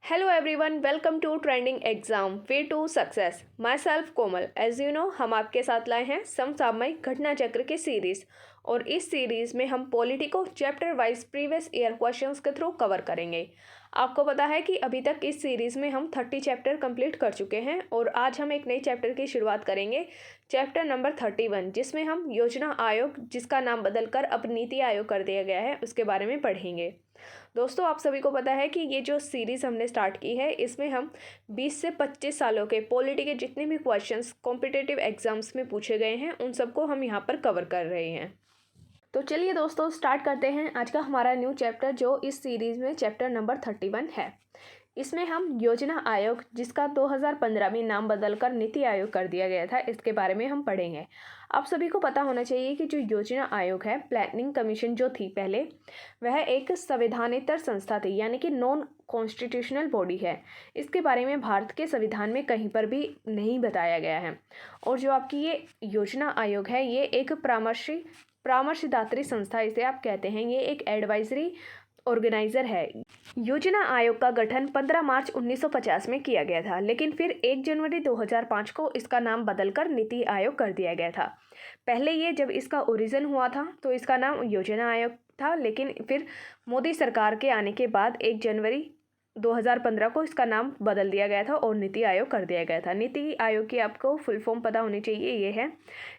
Hello everyone, welcome to Trending Exam Way to Success. Myself Komal. As you know, हम आपके साथ लाए हैं समसामयिक घटना चक्र के सीरीज और इस सीरीज में हम पॉलिटी को chapter wise previous year questions के थ्रू कवर करेंगे। आपको पता है कि अभी तक इस सीरीज़ में हम 30 चैप्टर कंप्लीट कर चुके हैं और आज हम एक नई चैप्टर की शुरुआत करेंगे, चैप्टर नंबर 31, जिसमें हम योजना आयोग, जिसका नाम बदलकर अब नीति आयोग कर दिया गया है, उसके बारे में पढ़ेंगे। दोस्तों, आप सभी को पता है कि ये जो सीरीज़ हमने स्टार्ट की है, इसमें हम 20 से 25 सालों के पॉलिटी के जितने भी क्वेश्चंस कॉम्पिटिटिव एग्जाम्स में पूछे गए हैं, उन सबको हम यहाँ पर कवर कर रहे हैं। तो चलिए दोस्तों, स्टार्ट करते हैं आज का हमारा न्यू चैप्टर, जो इस सीरीज़ में चैप्टर नंबर 31 है। इसमें हम योजना आयोग, जिसका 2015 में नाम बदलकर नीति आयोग कर दिया गया था, इसके बारे में हम पढ़ेंगे। आप सभी को पता होना चाहिए कि जो योजना आयोग है, प्लानिंग कमीशन जो थी पहले, वह एक संवैधानिक संस्था थी, यानी कि नॉन कॉन्स्टिट्यूशनल बॉडी है। इसके बारे में भारत के संविधान में कहीं पर भी नहीं बताया गया है। और जो आपकी ये योजना आयोग है, ये एक परामर्शदात्री संस्था इसे आप कहते हैं, ये एक एडवाइजरी ऑर्गेनाइजर है। योजना आयोग का गठन 15 मार्च 1950 में किया गया था, लेकिन फिर 1 जनवरी 2005 को इसका नाम बदलकर नीति आयोग कर दिया गया था। पहले ये जब इसका ओरिजिन हुआ था तो इसका नाम योजना आयोग था, लेकिन फिर मोदी सरकार के आने के बाद 1 जनवरी 2015 को इसका नाम बदल दिया गया था और नीति आयोग कर दिया गया था। नीति आयोग की आपको फुल फॉर्म पता होनी चाहिए, ये है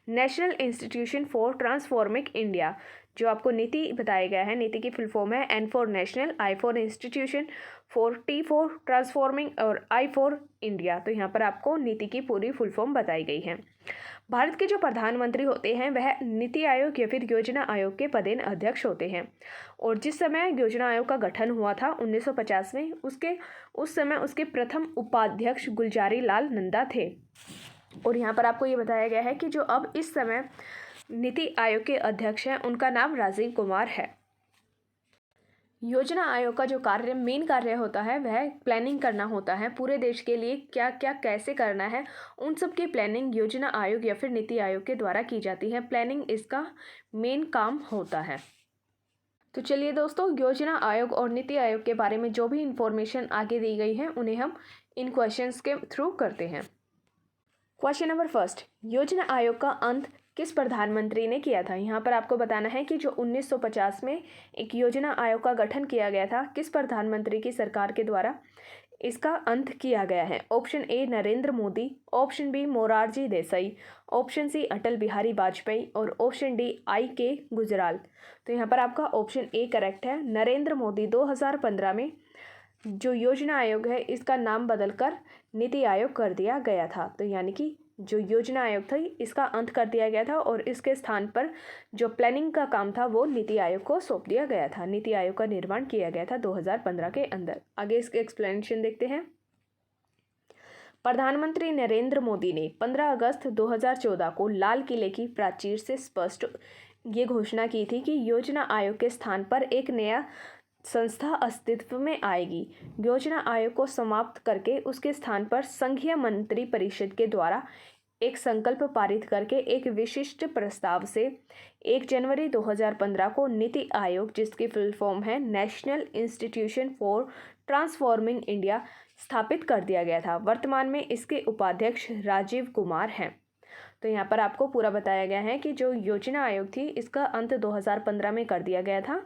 national institution for transforming India. जो आपको नीति बताया गया है, नीति की फुल फॉर्म है N for national, I for institution, T for transforming और I फॉर इंडिया। तो यहाँ पर आपको नीति की पूरी फुल फॉर्म बताई गई है। भारत के जो प्रधानमंत्री होते हैं, वह नीति आयोग या फिर योजना आयोग के पदेन अध्यक्ष होते हैं। और जिस समय योजना आयोग का गठन हुआ था 1950 में, उस समय उसके प्रथम उपाध्यक्ष गुलजारी लाल नंदा थे। और यहाँ पर आपको ये बताया गया है कि जो अब इस समय नीति आयोग के अध्यक्ष हैं, उनका नाम राजीव कुमार है। योजना आयोग का जो मेन कार्य होता है, वह प्लानिंग करना होता है। पूरे देश के लिए क्या क्या कैसे करना है, उन सब की प्लानिंग योजना आयोग या फिर नीति आयोग के द्वारा की जाती है। प्लानिंग इसका मेन काम होता है। तो चलिए दोस्तों, योजना आयोग और नीति आयोग के बारे में जो भी इंफॉर्मेशन आगे दी गई है, उन्हें हम इन क्वेश्चंस के थ्रू करते हैं। क्वेश्चन नंबर फर्स्ट, योजना आयोग का अंत किस प्रधानमंत्री ने किया था? यहाँ पर आपको बताना है कि जो 1950 में एक योजना आयोग का गठन किया गया था, किस प्रधानमंत्री की सरकार के द्वारा इसका अंत किया गया है। Option A Narendra Modi, option B Morarji Desai, option C Atal Bihari Vajpayee और ऑप्शन डी I.K. गुजराल। तो यहाँ पर आपका ऑप्शन ए करेक्ट है। नरेंद्र मोदी 2015 में जो योजना आयोग है, इसका नाम बदलकर नीति आयोग कर दिया गया था। तो यानी कि जो योजना आयोग था, इसका अंत कर दिया गया था और इसके स्थान पर जो प्लानिंग का काम था, वो नीति आयोग को सौंप दिया गया था। नीति आयोग का निर्माण किया गया था 2015 के अंदर। आगे इसके एक्सप्लेनेशन देखते हैं। प्रधानमंत्री नरेंद्र मोदी ने 15 अगस्त 2014 को लाल किले की प्राचीर से स्पष्ट ये घोषणा की थी कि योजना आयोग के स्थान पर एक नया संस्था अस्तित्व में आएगी। योजना आयोग को समाप्त करके उसके स्थान पर संघीय मंत्री परिषद के द्वारा एक संकल्प पारित करके एक विशिष्ट प्रस्ताव से 1 जनवरी 2015 को नीति आयोग, जिसकी फुल फॉर्म है national institution for transforming India, स्थापित कर दिया गया था। वर्तमान में इसके उपाध्यक्ष राजीव कुमार हैं। तो यहाँ पर आपको पूरा बताया गया है कि जो योजना आयोग थी, इसका अंत 2015 में कर दिया गया था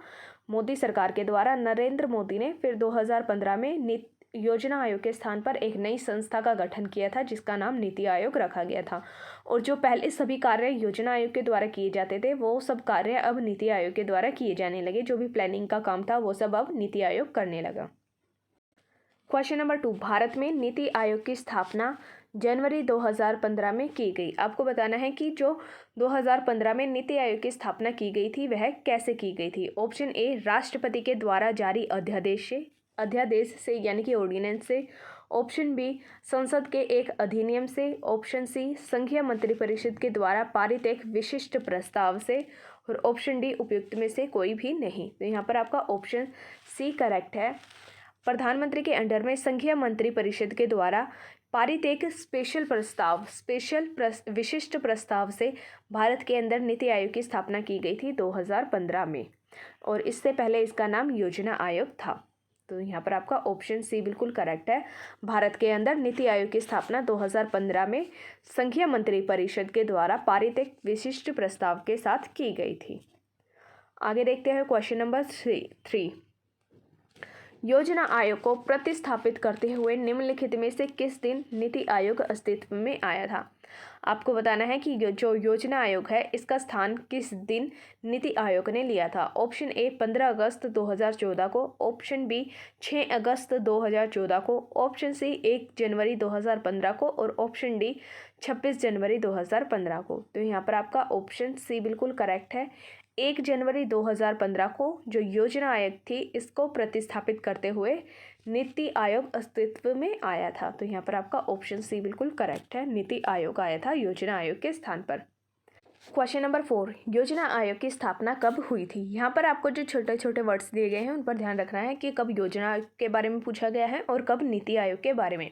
मोदी सरकार के द्वारा। नरेंद्र मोदी ने फिर 2015 में योजना आयोग के स्थान पर एक नई संस्था का गठन किया था, जिसका नाम नीति आयोग रखा गया था। और जो पहले सभी कार्य योजना आयोग के द्वारा किए जाते थे, वो सब कार्य अब नीति आयोग के द्वारा किए जाने लगे। जो भी प्लानिंग का काम था, वो सब अब नीति आयोग करने लगा। क्वेश्चन नंबर 2, भारत में नीति आयोग की स्थापना जनवरी 2015 में की गई। आपको बताना है कि जो 2015 में नीति आयोग की स्थापना की गई थी, वह कैसे की गई थी। ऑप्शन ए राष्ट्रपति के द्वारा जारी अध्यादेश से यानी कि ऑर्डिनेंस से, ऑप्शन बी संसद के एक अधिनियम से, ऑप्शन सी संघीय मंत्रिपरिषद के द्वारा पारित एक विशिष्ट प्रस्ताव से और ऑप्शन डी उपयुक्त में से कोई भी नहीं। तो यहाँ पर आपका ऑप्शन सी करेक्ट है। प्रधानमंत्री के अंडर में संघीय मंत्रिपरिषद के द्वारा पारित एक विशिष्ट प्रस्ताव से भारत के अंदर नीति आयोग की स्थापना की गई थी 2015 में, और इससे पहले इसका नाम योजना आयोग था। तो यहाँ पर आपका ऑप्शन सी बिल्कुल करेक्ट है। भारत के अंदर नीति आयोग की स्थापना 2015 में संघीय मंत्री परिषद के द्वारा पारित एक विशिष्ट प्रस्ताव के साथ की गई थी। आगे देखते हैं क्वेश्चन नंबर 3। योजना आयोग को प्रतिस्थापित करते हुए निम्नलिखित में से किस दिन नीति आयोग अस्तित्व में आया था? आपको बताना है कि जो योजना आयोग है इसका स्थान किस दिन नीति आयोग ने लिया था। ऑप्शन ए 15 अगस्त 2014 को, ऑप्शन बी 6 अगस्त 2014 को, ऑप्शन सी 1 जनवरी 2015 को और ऑप्शन डी 26 जनवरी 2015 को। तो यहाँ पर आपका ऑप्शन सी बिल्कुल करेक्ट है। 1 जनवरी 2015 को जो योजना आयोग थी इसको प्रतिस्थापित करते हुए नीति आयोग अस्तित्व में आया था। तो यहाँ पर आपका ऑप्शन सी बिल्कुल करेक्ट है, नीति आयोग आया था योजना आयोग के स्थान पर। क्वेश्चन नंबर 4, योजना आयोग की स्थापना कब हुई थी? यहाँ पर आपको जो छोटे छोटे वर्ड्स दिए गए हैं उन पर ध्यान रखना है कि कब योजना के बारे में पूछा गया है और कब नीति आयोग के बारे में।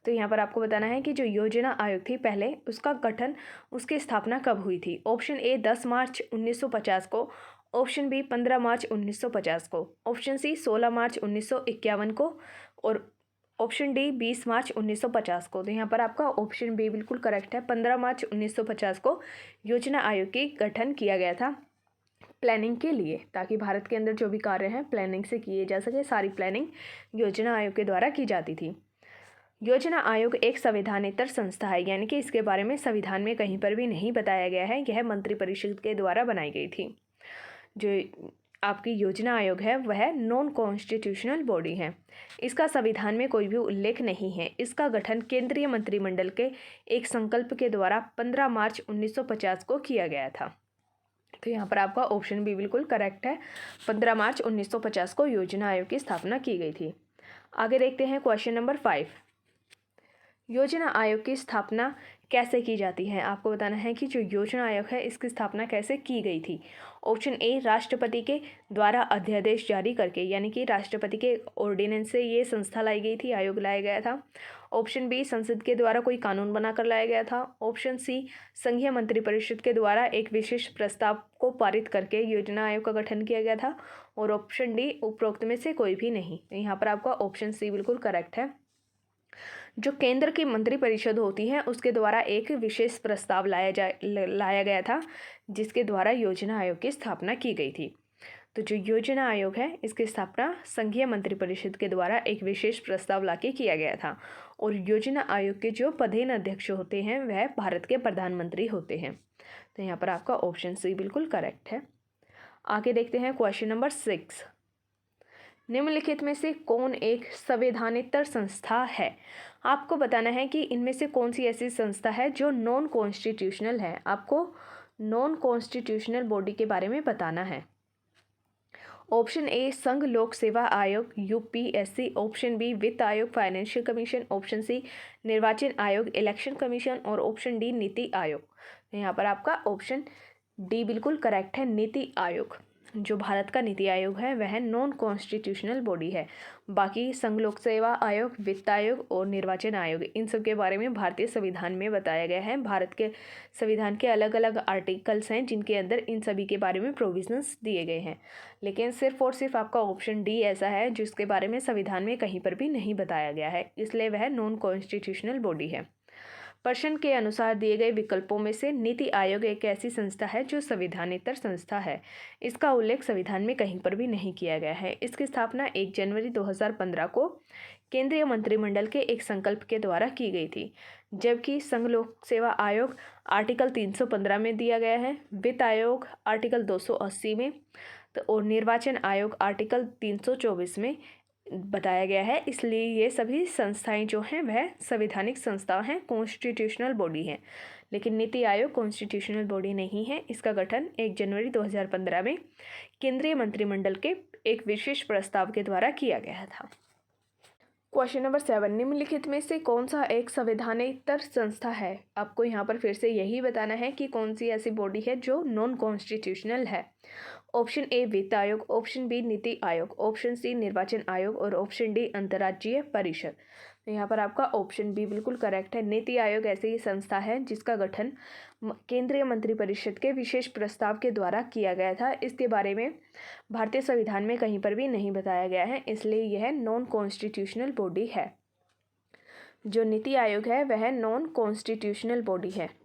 तो यहाँ पर आपको बताना है कि जो योजना आयोग थी पहले उसका गठन, उसकी स्थापना कब हुई थी। ऑप्शन ए 10 मार्च 1950 को, ऑप्शन बी 15 मार्च 1950 को, ऑप्शन सी 16 मार्च 1951 को और ऑप्शन डी 20 मार्च 1950 को। तो यहाँ पर आपका ऑप्शन बी बिल्कुल करेक्ट है। 15 मार्च 1950 को योजना आयोग की गठन किया गया था प्लानिंग के लिए, ताकि भारत के अंदर जो भी कार्य हैं प्लानिंग से किए जा सके। सारी प्लानिंग योजना आयोग के द्वारा की जाती थी। योजना आयोग एक संवैधानिक संस्था है, यानी कि इसके बारे में संविधान में कहीं पर भी नहीं बताया गया है। यह मंत्रिपरिषद के द्वारा बनाई गई थी। जो आपकी योजना आयोग है वह नॉन कॉन्स्टिट्यूशनल बॉडी है। इसका संविधान में कोई भी उल्लेख नहीं है। इसका गठन केंद्रीय मंत्रिमंडल के एक संकल्प के द्वारा 15 मार्च 1950 को किया गया था। तो यहाँ पर आपका ऑप्शन बी बिल्कुल करेक्ट है। 15 मार्च 1950 को योजना आयोग की स्थापना की गई थी। आगे देखते हैं क्वेश्चन नंबर 5। योजना आयोग की स्थापना कैसे की जाती है? आपको बताना है कि जो योजना आयोग है इसकी स्थापना कैसे की गई थी। ऑप्शन ए राष्ट्रपति के द्वारा अध्यादेश जारी करके, यानी कि राष्ट्रपति के ऑर्डिनेंस से ये संस्था लाई गई थी, आयोग लाया गया था। ऑप्शन बी संसद के द्वारा कोई कानून बनाकर लाया गया था। ऑप्शन सी संघीय मंत्रिपरिषद के द्वारा एक विशेष प्रस्ताव को पारित करके योजना आयोग का गठन किया गया था और ऑप्शन डी उपरोक्त में से कोई भी नहीं। यहाँ पर आपका ऑप्शन सी बिल्कुल करेक्ट है। जो केंद्र की मंत्रिपरिषद होती है उसके द्वारा एक विशेष प्रस्ताव लाया गया था जिसके द्वारा योजना आयोग की स्थापना की गई थी। तो जो योजना आयोग है इसकी स्थापना संघीय मंत्रिपरिषद के द्वारा एक विशेष प्रस्ताव लाके किया गया था और योजना आयोग के जो पदेन अध्यक्ष होते हैं वह भारत के प्रधानमंत्री होते हैं। तो यहाँ पर आपका ऑप्शन सी बिल्कुल करेक्ट है। आगे देखते हैं क्वेश्चन नंबर 6। निम्नलिखित में से कौन एक संवैधानिक संस्था है? आपको बताना है कि इनमें से कौन सी ऐसी संस्था है जो नॉन कॉन्स्टिट्यूशनल है। आपको नॉन कॉन्स्टिट्यूशनल बॉडी के बारे में बताना है। ऑप्शन ए संघ लोक सेवा आयोग यूपीएससी, ऑप्शन बी वित्त आयोग फाइनेंशियल कमीशन, ऑप्शन सी निर्वाचन आयोग इलेक्शन कमीशन और ऑप्शन डी नीति आयोग। यहाँ पर आपका ऑप्शन डी बिल्कुल करेक्ट है, नीति आयोग। जो भारत का नीति आयोग है वह नॉन कॉन्स्टिट्यूशनल बॉडी है। बाकी संघ लोक सेवा आयोग, वित्त आयोग और निर्वाचन आयोग इन सब के बारे में भारतीय संविधान में बताया गया है। भारत के संविधान के अलग अलग आर्टिकल्स हैं जिनके अंदर इन सभी के बारे में प्रोविजंस दिए गए हैं, लेकिन सिर्फ और सिर्फ आपका ऑप्शन डी ऐसा है जिसके बारे में संविधान में कहीं पर भी नहीं बताया गया है, इसलिए वह नॉन कॉन्स्टिट्यूशनल बॉडी है। प्रश्न के अनुसार दिए गए विकल्पों में से नीति आयोग एक ऐसी संस्था है जो संवैधानिक संस्था है। इसका उल्लेख संविधान में कहीं पर भी नहीं किया गया है। इसकी स्थापना 1 जनवरी 2015 को केंद्रीय मंत्रिमंडल के एक संकल्प के द्वारा की गई थी, जबकि संघ लोक सेवा आयोग आर्टिकल 315 में दिया गया है, वित्त आयोग आर्टिकल 280 में और निर्वाचन आयोग आर्टिकल 324 में बताया गया है। इसलिए ये सभी संस्थाएं जो हैं वह संवैधानिक संस्था हैं, कॉन्स्टिट्यूशनल बॉडी हैं। लेकिन नीति आयोग कॉन्स्टिट्यूशनल बॉडी नहीं है। इसका गठन 1 जनवरी 2015 में केंद्रीय मंत्रिमंडल के एक विशेष प्रस्ताव के द्वारा किया गया था। क्वेश्चन नंबर 7, निम्नलिखित में से कौन सा एक संवैधानिक संस्था है? आपको यहाँ पर फिर से यही बताना है कि कौन सी ऐसी बॉडी है जो नॉन कॉन्स्टिट्यूशनल है। ऑप्शन ए वित्त आयोग, option B NITI Aayog, option C निर्वाचन आयोग और ऑप्शन डी अंतर्राज्यीय परिषद। तो यहाँ पर आपका ऑप्शन बी बिल्कुल करेक्ट है। नीति आयोग ऐसी ही संस्था है जिसका गठन केंद्रीय मंत्रिपरिषद के विशेष प्रस्ताव के द्वारा किया गया था। इसके बारे में भारतीय संविधान में कहीं पर भी नहीं बताया गया है, इसलिए यह नॉन कॉन्स्टिट्यूशनल बॉडी है। जो नीति आयोग है वह नॉन कॉन्स्टिट्यूशनल बॉडी है।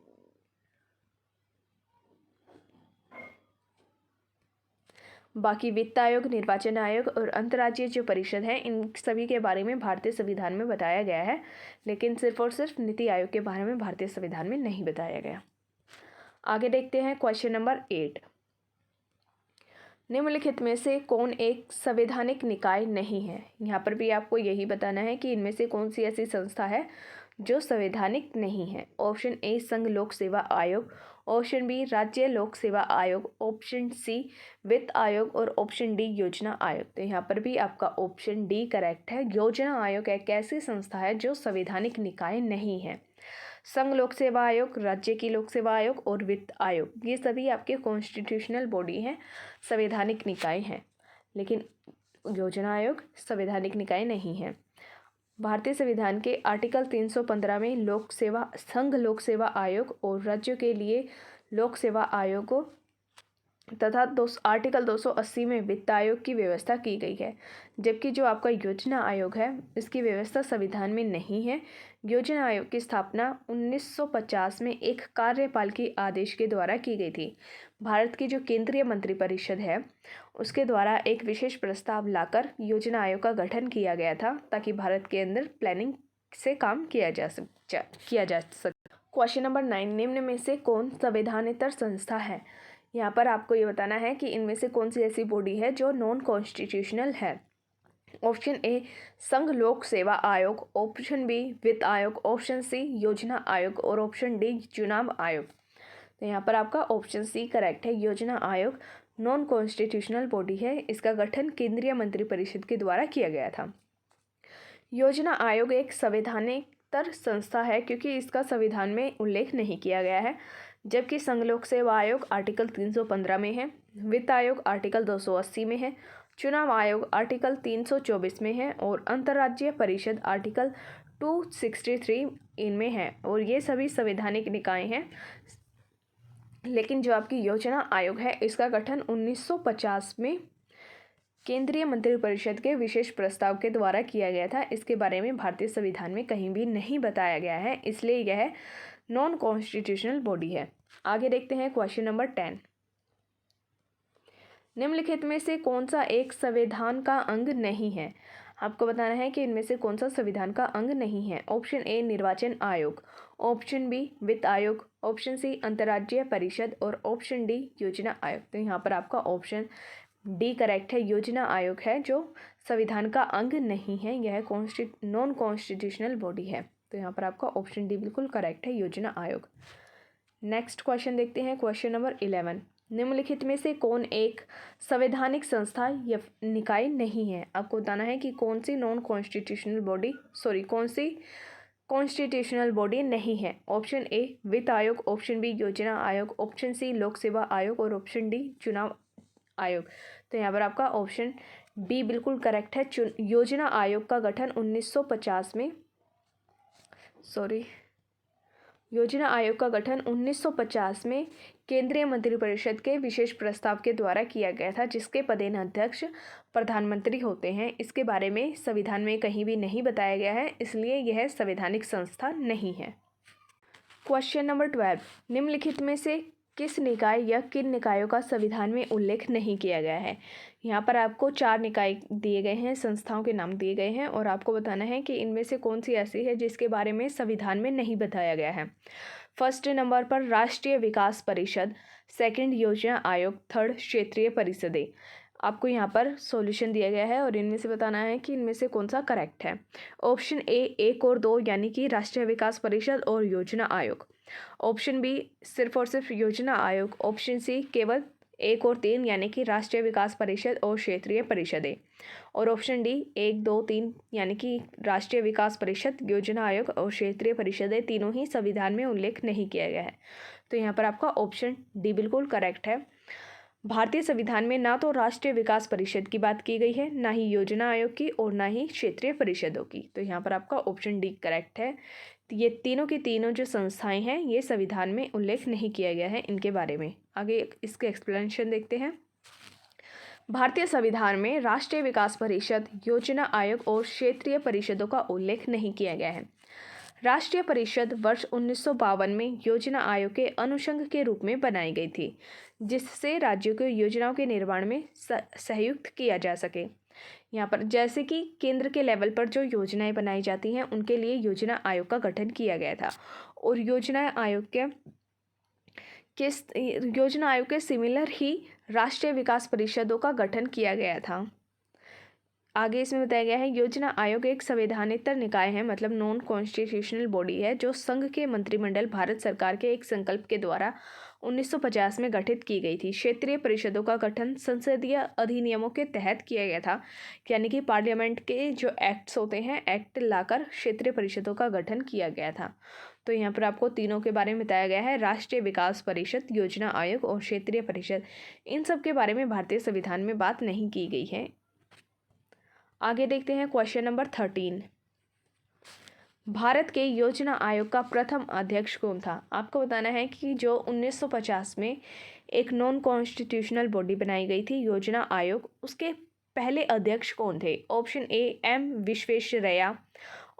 बाकी वित्त आयोग, निर्वाचन आयोग और अंतर्राज्यीय जो परिषद है, इन सभी के बारे में भारतीय संविधान में बताया गया है, लेकिन सिर्फ और सिर्फ नीति आयोग के बारे में भारतीय संविधान में नहीं बताया गया। आगे देखते हैं क्वेश्चन नंबर 8। निम्नलिखित में से कौन एक संवैधानिक निकाय नहीं है? यहाँ पर भी आपको यही बताना है कि इनमें से कौन सी ऐसी संस्था है जो संवैधानिक नहीं है। ऑप्शन ए संघ लोक सेवा आयोग, ऑप्शन बी राज्य लोक सेवा आयोग, ऑप्शन सी वित्त आयोग और ऑप्शन डी योजना आयोग। तो यहाँ पर भी आपका ऑप्शन डी करेक्ट है। योजना आयोग एक ऐसी संस्था है जो संवैधानिक निकाय नहीं है। संघ लोक सेवा आयोग, राज्य की लोक सेवा आयोग और वित्त आयोग, ये सभी आपके कॉन्स्टिट्यूशनल बॉडी हैं, संवैधानिक निकाय हैं, लेकिन योजना आयोग संवैधानिक निकाय नहीं है। भारतीय संविधान के आर्टिकल 315 में लोक सेवा संघ लोक सेवा आयोग और राज्यों के लिए लोक सेवा आयोगों तथा आर्टिकल 280 में वित्त आयोग की व्यवस्था की गई है, जबकि जो आपका योजना आयोग है इसकी व्यवस्था संविधान में नहीं है। योजना आयोग की स्थापना 1950 में एक कार्यपाल की आदेश के द्वारा की गई थी। भारत की जो केंद्रीय मंत्रिपरिषद है उसके द्वारा एक विशेष प्रस्ताव लाकर योजना आयोग का गठन किया गया था, ताकि भारत के अंदर प्लानिंग से काम किया जा सके। क्वेश्चन नंबर 9, निम्न में से कौन संवैधानेतर संस्था है? यहाँ पर आपको ये बताना है कि इनमें से कौन सी ऐसी बॉडी है जो नॉन कॉन्स्टिट्यूशनल है। ऑप्शन ए संघ लोक सेवा आयोग, ऑप्शन बी वित्त आयोग, ऑप्शन सी योजना आयोग और ऑप्शन डी चुनाव आयोग। तो यहाँ पर आपका ऑप्शन सी करेक्ट है। योजना आयोग नॉन कॉन्स्टिट्यूशनल बॉडी है। इसका गठन केंद्रीय मंत्रिपरिषद के द्वारा किया गया था। योजना आयोग एक संवैधानिक संस्था है क्योंकि इसका संविधान में उल्लेख नहीं किया गया है, जबकि संघ लोक सेवा आयोग आर्टिकल 315 में है, वित्त आयोग आर्टिकल 280 में है, चुनाव आयोग आर्टिकल 324 में है और अंतर्राज्यीय परिषद आर्टिकल 263 इनमें है, और ये सभी संवैधानिक निकाय हैं। लेकिन जो आपकी योजना आयोग है इसका गठन 1950 में केंद्रीय मंत्रिपरिषद के विशेष प्रस्ताव के द्वारा किया गया था। इसके बारे में भारतीय संविधान में कहीं भी नहीं बताया गया है, इसलिए यह नॉन कॉन्स्टिट्यूशनल बॉडी है। आगे देखते हैं क्वेश्चन नंबर 10। निम्नलिखित में से कौन सा एक संविधान का अंग नहीं है? आपको बताना है कि इनमें से कौन सा संविधान का अंग नहीं है। ऑप्शन ए निर्वाचन आयोग, ऑप्शन बी वित्त आयोग, ऑप्शन सी अंतर्राज्यीय परिषद और ऑप्शन डी योजना आयोग। तो यहाँ पर आपका ऑप्शन डी करेक्ट है। योजना आयोग है जो संविधान का अंग नहीं है, यह नॉन कॉन्स्टिट्यूशनल बॉडी है। तो यहाँ पर आपका ऑप्शन डी बिल्कुल करेक्ट है, योजना आयोग। नेक्स्ट क्वेश्चन देखते हैं, क्वेश्चन नंबर 11। निम्नलिखित में से कौन एक संवैधानिक संस्था या निकाय नहीं है? आपको बताना है कि कौन सी कॉन्स्टिट्यूशनल बॉडी नहीं है। ऑप्शन ए वित्त आयोग, ऑप्शन बी योजना आयोग, ऑप्शन सी लोक सेवा आयोग और ऑप्शन डी चुनाव आयोग। तो यहाँ पर आपका ऑप्शन बी बिल्कुल करेक्ट है। योजना आयोग का गठन 1950 में केंद्रीय मंत्रिपरिषद के विशेष प्रस्ताव के द्वारा किया गया था, जिसके पदेनाध्यक्ष प्रधानमंत्री होते हैं। इसके बारे में संविधान में कहीं भी नहीं बताया गया है, इसलिए यह संवैधानिक संस्था नहीं है। Question number 12। निम्नलिखित में से किस निकाय या किन निकायों का संविधान में उल्लेख नहीं किया गया है? यहाँ पर आपको 4 निकाय दिए गए हैं, संस्थाओं के नाम दिए गए हैं, और आपको बताना है कि इनमें से कौन सी ऐसी है जिसके बारे में संविधान में नहीं बताया गया है। फर्स्ट नंबर पर राष्ट्रीय विकास परिषद, सेकंड योजना आयोग, थर्ड क्षेत्रीय परिषदें। आपको यहाँ पर सॉल्यूशन दिया गया है और इनमें से बताना है कि इनमें से कौन सा करेक्ट है। ऑप्शन ए 1 और 2 यानी कि राष्ट्रीय विकास परिषद और योजना आयोग, ऑप्शन बी सिर्फ और सिर्फ योजना आयोग, ऑप्शन सी केवल 1 और 3 यानी कि राष्ट्रीय विकास परिषद और क्षेत्रीय परिषदें, और ऑप्शन डी 1, 2, 3 यानी कि राष्ट्रीय विकास परिषद, योजना आयोग और क्षेत्रीय परिषदें तीनों ही संविधान में उल्लेख नहीं किया गया है। तो यहाँ पर आपका ऑप्शन डी बिल्कुल करेक्ट है। भारतीय संविधान में ना तो राष्ट्रीय विकास परिषद की बात की गई है, ना ही योजना आयोग की और ना ही क्षेत्रीय परिषदों की। तो यहाँ पर आपका ऑप्शन डी करेक्ट है। ये तीनों की तीनों जो संस्थाएं हैं ये संविधान में उल्लेख नहीं किया गया है इनके बारे में। आगे इसके एक्सप्लेनेशन देखते हैं। भारतीय संविधान में राष्ट्रीय विकास परिषद, योजना आयोग और क्षेत्रीय परिषदों का उल्लेख नहीं किया गया है। राष्ट्रीय परिषद वर्ष 1952 में योजना आयोग के अनुषंग के रूप में बनाई गई थी, जिससे राज्यों को योजनाओं के निर्माण में सहयुक्त किया जा सके। यहाँ पर जैसे कि केंद्र के लेवल पर जो योजनाएं बनाई जाती हैं उनके लिए योजना आयोग का गठन किया गया था और योजना आयोग के सिमिलर ही राष्ट्रीय विकास परिषदों का गठन किया गया था। आगे इसमें बताया गया है योजना आयोग एक संवैधानिक निकाय है, मतलब नॉन कॉन्स्टिट्यूशनल बॉडी है, जो संघ के मंत्रिमंडल भारत सरकार के एक संकल्प के द्वारा 1950 में गठित की गई थी। क्षेत्रीय परिषदों का गठन संसदीय अधिनियमों के तहत किया गया था, यानी कि पार्लियामेंट के जो एक्ट्स होते हैं, एक्ट लाकर क्षेत्रीय परिषदों का गठन किया गया था। तो यहाँ पर आपको तीनों के बारे में बताया गया है, राष्ट्रीय विकास परिषद, योजना आयोग और क्षेत्रीय परिषद। इन सब के बारे में भारतीय संविधान में बात नहीं की गई है। आगे देखते हैं क्वेश्चन नंबर 13। भारत के योजना आयोग का प्रथम अध्यक्ष कौन था? आपको बताना है कि जो 1950 में एक नॉन कॉन्स्टिट्यूशनल बॉडी बनाई गई थी योजना आयोग, उसके पहले अध्यक्ष कौन थे? Option A M Visvesvaraya,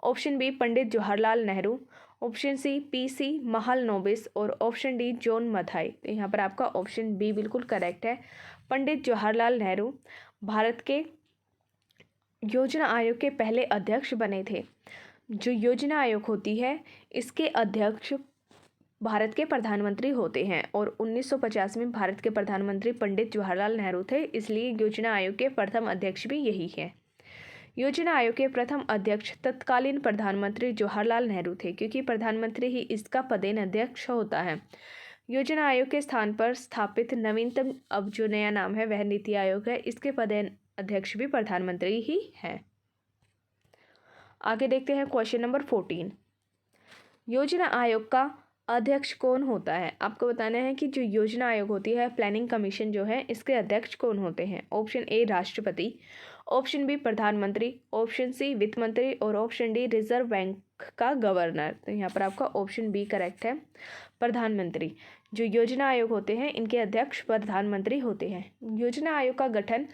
option B Pandit Jawaharlal Nehru, option C PC Mahalanobis और ऑप्शन डी जॉन मथाई। तो यहाँ पर आपका ऑप्शन बी बिल्कुल करेक्ट है। पंडित जवाहरलाल नेहरू भारत के योजना आयोग के पहले अध्यक्ष बने थे। जो योजना आयोग होती है इसके अध्यक्ष भारत के प्रधानमंत्री होते हैं और 1950 में भारत के प्रधानमंत्री पंडित जवाहरलाल नेहरू थे, इसलिए योजना आयोग के प्रथम अध्यक्ष भी यही है। योजना आयोग के प्रथम अध्यक्ष तत्कालीन प्रधानमंत्री जवाहरलाल नेहरू थे, क्योंकि प्रधानमंत्री ही इसका पदेन अध्यक्ष होता है। योजना आयोग के स्थान पर स्थापित नवीनतम अब जो नया नाम है वह नीति आयोग है, इसके पदेन अध्यक्ष भी प्रधानमंत्री ही है। आगे देखते हैं क्वेश्चन नंबर 14। योजना आयोग का अध्यक्ष कौन होता है? आपको बताना है कि जो योजना आयोग होती है, प्लानिंग कमीशन जो है, इसके अध्यक्ष कौन होते हैं? ऑप्शन ए राष्ट्रपति, ऑप्शन बी प्रधानमंत्री, ऑप्शन सी वित्त मंत्री और ऑप्शन डी रिजर्व बैंक का गवर्नर। तो यहाँ पर आपका ऑप्शन बी करेक्ट है, प्रधानमंत्री। जो योजना आयोग होते हैं इनके अध्यक्ष प्रधानमंत्री होते हैं। योजना आयोग का गठन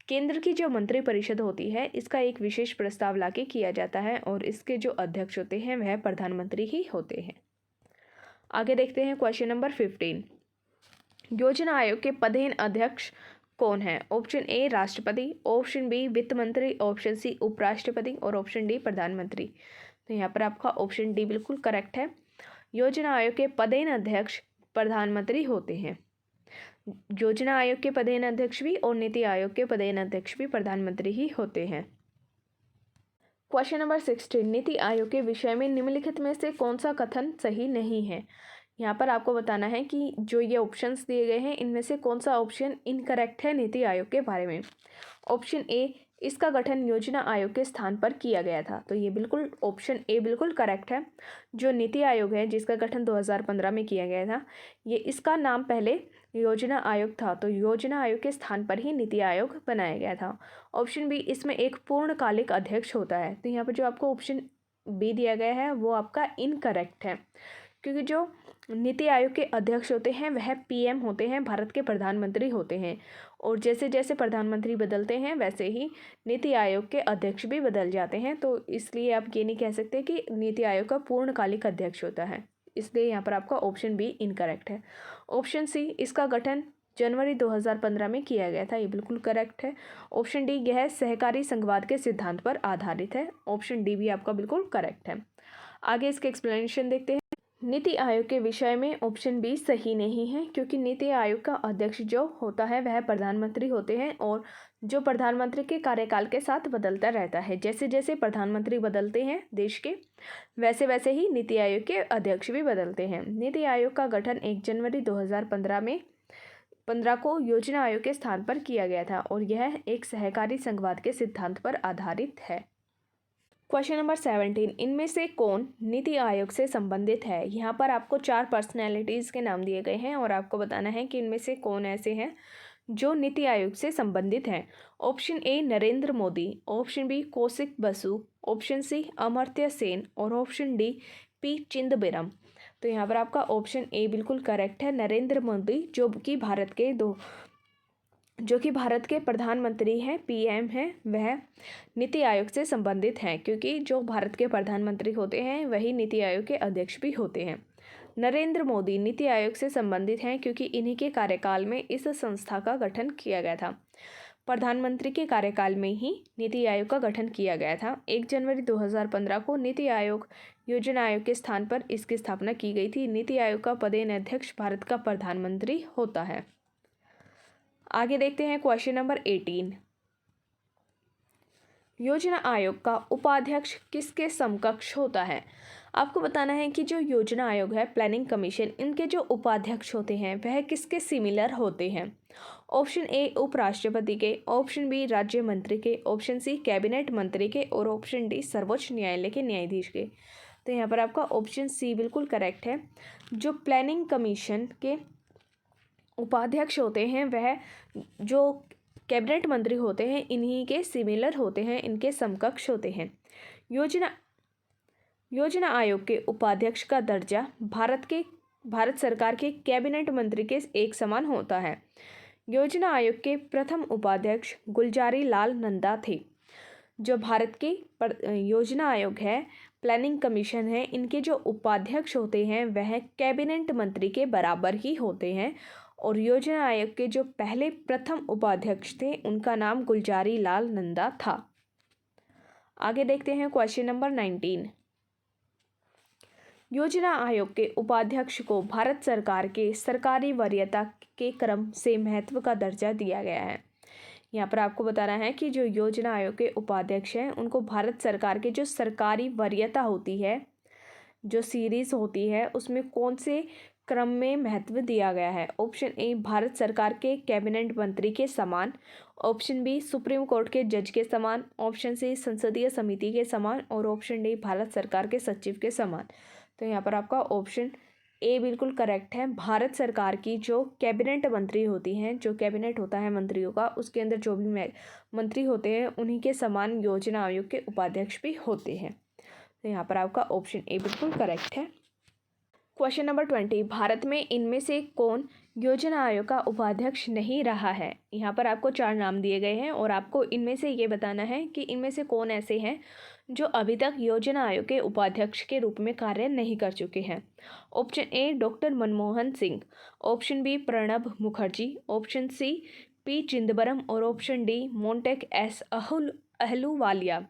केंद्र की जो मंत्री परिषद होती है इसका एक विशेष प्रस्ताव लाके किया जाता है और इसके जो अध्यक्ष होते हैं वह प्रधानमंत्री ही होते हैं। आगे देखते हैं क्वेश्चन नंबर 15। योजना आयोग के पदेन अध्यक्ष कौन है? ऑप्शन ए राष्ट्रपति, ऑप्शन बी वित्त मंत्री, ऑप्शन सी उपराष्ट्रपति और ऑप्शन डी प्रधानमंत्री। तो यहाँ पर आपका ऑप्शन डी बिल्कुल करेक्ट है। योजना आयोग के पदेन अध्यक्ष प्रधानमंत्री होते हैं। योजना आयोग के पदेन अध्यक्ष भी और नीति आयोग के पदेन अध्यक्ष भी प्रधानमंत्री ही होते हैं। Question number 16। नीति आयोग के विषय में निम्नलिखित में से कौन सा कथन सही नहीं है? यहाँ पर आपको बताना है कि जो ये ऑप्शंस दिए गए हैं इनमें से कौन सा ऑप्शन इनकरेक्ट है नीति आयोग के बारे में। ऑप्शन ए, इसका गठन योजना आयोग के स्थान पर किया गया था। तो ये बिल्कुल ऑप्शन ए बिल्कुल करेक्ट है। जो नीति आयोग है जिसका गठन 2015 में किया गया था, ये इसका नाम पहले योजना आयोग था, तो योजना आयोग के स्थान पर ही नीति आयोग बनाया गया था। ऑप्शन बी, इसमें एक पूर्णकालिक अध्यक्ष होता है। तो यहाँ पर जो आपको ऑप्शन बी दिया गया है वो आपका इनकरेक्ट है, क्योंकि जो नीति आयोग के अध्यक्ष होते हैं वह पीएम होते हैं, भारत के प्रधानमंत्री होते हैं, और जैसे जैसे प्रधानमंत्री बदलते हैं वैसे ही नीति आयोग के अध्यक्ष भी बदल जाते हैं। तो इसलिए आप ये नहीं कह सकते कि नीति आयोग का पूर्णकालिक अध्यक्ष होता है, इसलिए यहाँ पर आपका ऑप्शन बी इनकरेक्ट है। ऑप्शन सी, इसका गठन जनवरी 2015 में किया गया था, ये बिल्कुल करेक्ट है। ऑप्शन डी, यह सहकारी संघवाद के सिद्धांत पर आधारित है। ऑप्शन डी भी आपका बिल्कुल करेक्ट है। आगे इसके एक्सप्लेनेशन देखते हैं। नीति आयोग के विषय में ऑप्शन बी सही नहीं है, क्योंकि नीति आयोग का अध्यक्ष जो होता है वह प्रधानमंत्री होते हैं, और जो प्रधानमंत्री के कार्यकाल के साथ बदलता रहता है। जैसे जैसे प्रधानमंत्री बदलते हैं देश के, वैसे वैसे ही नीति आयोग के अध्यक्ष भी बदलते हैं। नीति आयोग का गठन 1 जनवरी 2015 को योजना आयोग के स्थान पर किया गया था, और यह एक सहकारी संघवाद के सिद्धांत पर आधारित है। Question number 17। इनमें से कौन नीति आयोग से संबंधित है? यहाँ पर आपको 4 पर्सनैलिटीज़ के नाम दिए गए हैं और आपको बताना है कि इनमें से कौन ऐसे हैं जो नीति आयोग से संबंधित हैं? Option A Narendra Modi, option B Kaushik Basu, option C Amartya Sen और ऑप्शन डी पी चिदंबरम। तो यहाँ पर आपका ऑप्शन ए बिल्कुल करेक्ट है, नरेंद्र मोदी, जो कि भारत के प्रधानमंत्री हैं, पीएम हैं, वह नीति आयोग से संबंधित हैं, क्योंकि जो भारत के प्रधानमंत्री होते हैं वही नीति आयोग के अध्यक्ष भी होते हैं। नरेंद्र मोदी नीति आयोग से संबंधित हैं क्योंकि इन्हीं के कार्यकाल में इस संस्था का गठन किया गया था। प्रधानमंत्री के कार्यकाल में ही नीति आयोग का गठन किया गया था। 1 जनवरी 2015 को नीति आयोग योजना आयोग के स्थान पर इसकी स्थापना की गई थी। नीति आयोग का पदेन अध्यक्ष भारत का प्रधानमंत्री होता है। आगे देखते हैं क्वेश्चन नंबर 18। योजना आयोग का उपाध्यक्ष किसके समकक्ष होता है? आपको बताना है कि जो योजना आयोग है, प्लानिंग कमीशन, इनके जो उपाध्यक्ष होते हैं वह किसके सिमिलर होते हैं? ऑप्शन ए उपराष्ट्रपति के, ऑप्शन बी राज्य मंत्री के, ऑप्शन सी कैबिनेट मंत्री के और ऑप्शन डी सर्वोच्च न्यायालय के न्यायाधीश के। तो यहाँ पर आपका ऑप्शन सी बिल्कुल करेक्ट है। जो प्लानिंग कमीशन के उपाध्यक्ष होते हैं वह जो कैबिनेट मंत्री होते हैं इन्हीं के सिमिलर होते हैं, इनके समकक्ष होते हैं। योजना आयोग के उपाध्यक्ष का दर्जा भारत सरकार के कैबिनेट मंत्री के एक समान होता है। योजना आयोग के प्रथम उपाध्यक्ष गुलजारी लाल नंदा थे। जो भारत की योजना आयोग है, प्लानिंग कमीशन है, इनके जो उपाध्यक्ष होते हैं वह कैबिनेट मंत्री के बराबर ही होते हैं और योजना आयोग के जो पहले प्रथम उपाध्यक्ष थे उनका नाम गुलजारी लाल नंदा था। आगे देखते हैं क्वेश्चन नंबर 19। योजना आयोग के उपाध्यक्ष को भारत सरकार के सरकारी वरीयता के क्रम से महत्व का दर्जा दिया गया है। यहाँ पर आपको बताना है कि जो योजना आयोग के उपाध्यक्ष हैं उनको भारत सरकार के जो सरकारी वरीयता होती है, जो सीरीज होती है, उसमें कौन से क्रम में महत्व दिया गया है? ऑप्शन ए भारत सरकार के कैबिनेट मंत्री के समान, ऑप्शन बी सुप्रीम कोर्ट के जज के समान, ऑप्शन सी संसदीय समिति के समान और ऑप्शन डी भारत सरकार के सचिव के समान। तो यहाँ पर आपका ऑप्शन ए बिल्कुल करेक्ट है। भारत सरकार की जो कैबिनेट मंत्री होती हैं, जो कैबिनेट होता है मंत्रियों का, उसके अंदर जो भी मंत्री होते हैं उन्हीं के समान योजना आयोग के उपाध्यक्ष भी होते हैं। तो यहाँ पर आपका ऑप्शन ए बिल्कुल करेक्ट है। Question number 20। भारत में इनमें से कौन योजना आयोग का उपाध्यक्ष नहीं रहा है? यहाँ पर आपको 4 नाम दिए गए हैं और आपको इनमें से ये बताना है कि इनमें से कौन ऐसे हैं जो अभी तक योजना आयोग के उपाध्यक्ष के रूप में कार्य नहीं कर चुके हैं। Option A doctor Manmohan Singh, option B Pranab Mukherjee, option C P Chidambaram और option D Montek S Ahluwalia.